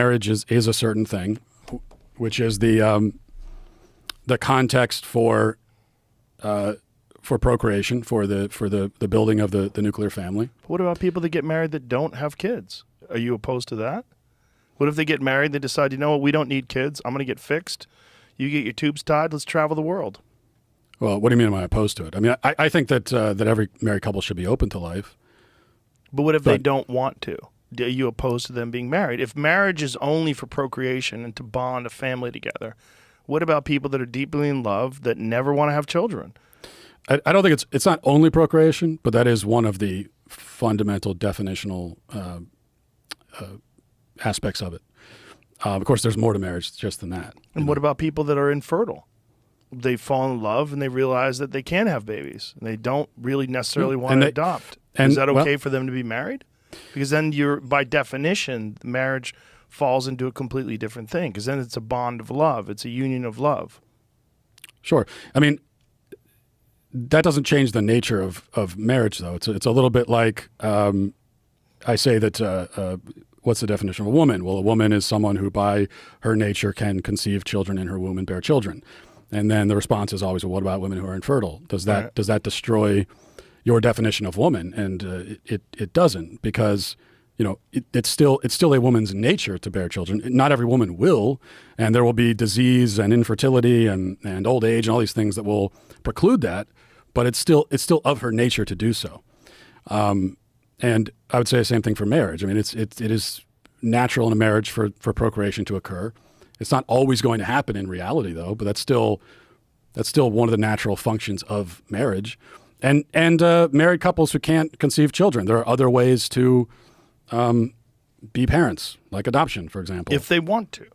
marriage is a certain thing, which is the context for procreation, for the building of the nuclear family. What about people that get married that don't have kids? Are you opposed to that? What if they get married, they decide, you know what, we don't need kids, I'm going to get fixed, you get your tubes tied, let's travel the world? Well, what do you mean am I opposed to it? I mean, I think that every married couple should be open to life. But what if they don't want to? Are you opposed to them being married? If marriage is only for procreation and to bond a family together, what about people that are deeply in love that never want to have children? I don't think it's not only procreation, but that is one of the fundamental definitional aspects of it. Of course, there's more to marriage just than that. And what about people that are infertile? They fall in love and they realize that they can have babies and they don't really necessarily want to adopt. Is that okay for them to be married? Because then by definition, marriage falls into a completely different thing, because then it's a bond of love. It's a union of love. Sure. I mean, that doesn't change the nature of marriage, though. It's a little bit like I say that what's the definition of a woman? Well, a woman is someone who by her nature can conceive children in her womb and bear children. And then the response is always, well, what about women who are infertile? Does that destroy your definition of woman? And it doesn't, because it's still a woman's nature to bear children. Not every woman will, and there will be disease and infertility and old age and all these things that will preclude that, but it's still of her nature to do so. And I would say the same thing for marriage. I mean, it is natural in a marriage for procreation to occur. It's not always going to happen in reality, though, but that's still one of the natural functions of marriage. And married couples who can't conceive children, there are other ways to be parents, like adoption, for example. If they want to.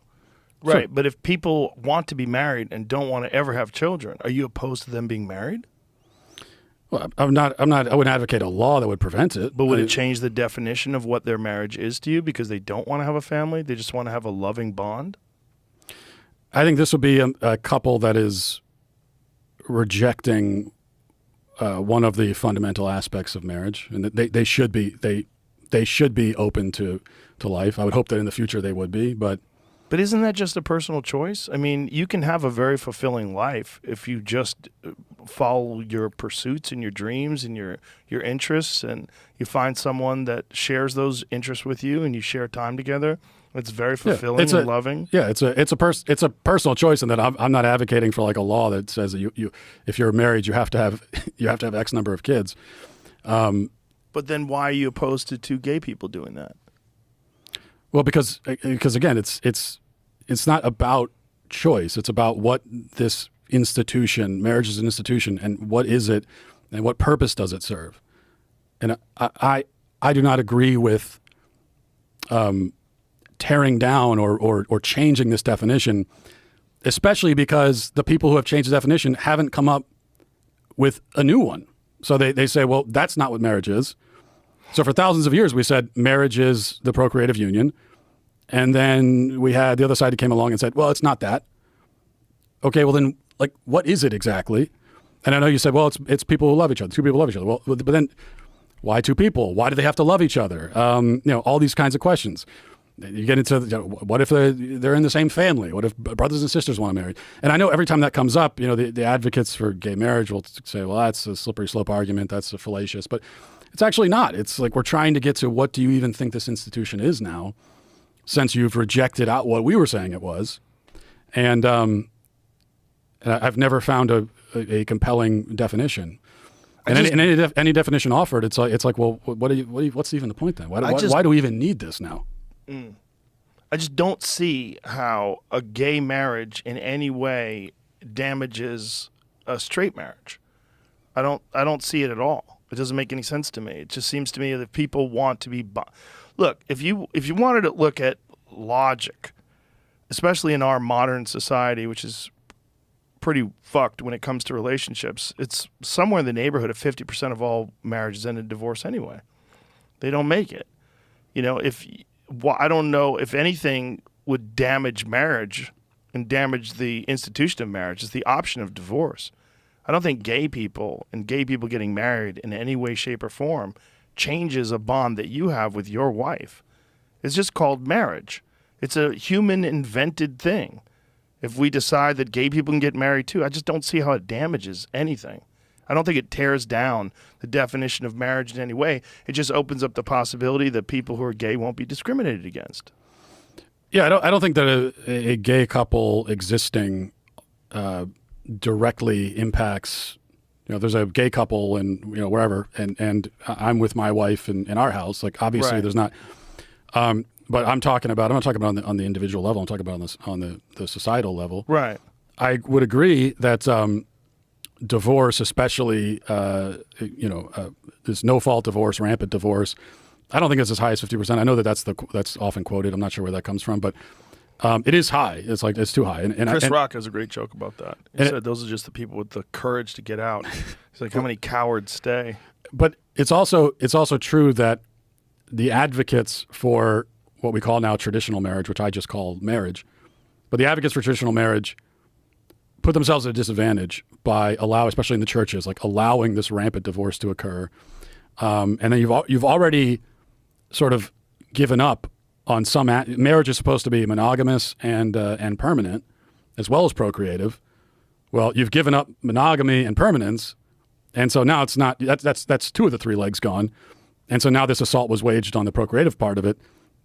Right. Sure. But if people want to be married and don't want to ever have children, are you opposed to them being married? Well, I wouldn't advocate a law that would prevent it. But would it change the definition of what their marriage is to you, because they don't want to have a family? They just want to have a loving bond? I think this would be a couple that is rejecting one of the fundamental aspects of marriage, and they should be open to life. I would hope that in the future they would be, but isn't that just a personal choice? I mean, you can have a very fulfilling life if you just follow your pursuits and your dreams and your interests, and you find someone that shares those interests with you and you share time together. It's very fulfilling and loving. Yeah, it's a personal choice, in that I'm not advocating for like a law that says that you if you're married you have to have X number of kids. But then why are you opposed to two gay people doing that? Well, because again, it's not about choice. It's about what this institution, marriage is an institution, and what is it, and what purpose does it serve? And I do not agree with tearing down or changing this definition, especially because the people who have changed the definition haven't come up with a new one. So they say, well, that's not what marriage is. So for thousands of years, we said marriage is the procreative union. And then we had the other side that came along and said, well, it's not that. Okay, well then, like, what is it exactly? And I know you said, well, it's people who love each other. Two people love each other. Well, but then why two people? Why do they have to love each other? All these kinds of questions. You get into, what if they're in the same family? What if brothers and sisters want to marry? And I know every time that comes up, the advocates for gay marriage will say, well, that's a slippery slope argument. That's a fallacious. But it's actually not. It's like we're trying to get to, what do you even think this institution is now, since you've rejected out what we were saying it was. And I've never found a compelling definition. And any definition offered, it's like, well, what's even the point then? Why do we even need this now? I just don't see how a gay marriage in any way damages a straight marriage. I don't see it at all. It doesn't make any sense to me. It just seems to me that people want to be look, if you wanted to look at logic, especially in our modern society, which is pretty fucked when it comes to relationships, it's somewhere in the neighborhood of 50% of all marriages end in divorce anyway. They don't make it. I don't know if anything would damage marriage and damage the institution of marriage is the option of divorce. I don't think gay people and gay people getting married in any way, shape, or form changes a bond that you have with your wife. It's just called marriage. It's a human invented thing. If we decide that gay people can get married too, I just don't see how it damages anything. I don't think it tears down the definition of marriage in any way. It just opens up the possibility that people who are gay won't be discriminated against. Yeah, I don't think that a gay couple existing directly impacts. There's a gay couple and wherever, and I'm with my wife in our house. Like obviously, Right. there's not. But I'm not talking about on the individual level. I'm talking about on the societal level. Right. I would agree that divorce, especially this no-fault divorce, rampant divorce. I don't think it's as high as 50%. I know that's often quoted. I'm not sure where that comes from, but it is high. It's too high. And Chris Rock has a great joke about that. He said those are just the people with the courage to get out. He's like, how many cowards stay? But it's also true that the advocates for what we call now traditional marriage, which I just call marriage, but the advocates for traditional marriage put themselves at a disadvantage by especially in the churches, like allowing this rampant divorce to occur. And then you've already sort of given up on some marriage is supposed to be monogamous and permanent, as well as procreative. Well, you've given up monogamy and permanence, and so now it's not. That's two of the three legs gone, and so now this assault was waged on the procreative part of it,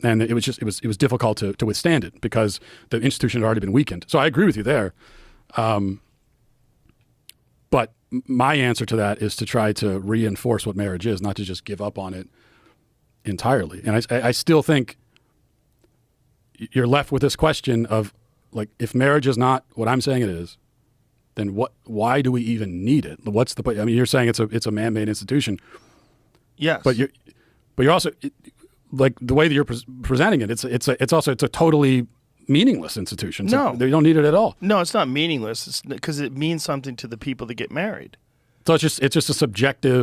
and it was difficult to withstand it because the institution had already been weakened. So I agree with you there. But my answer to that is to try to reinforce what marriage is, not to just give up on it entirely. And I still think you're left with this question of, like, if marriage is not what I'm saying it is, then why do we even need it? What's the point? I mean, you're saying it's a man-made institution. Yes. But you're also, like, the way that you're presenting it, it's a totally meaningless institution. So No. they don't need it at all. No, it's not meaningless. It's because it means something to the people that get married. So it's just a subjective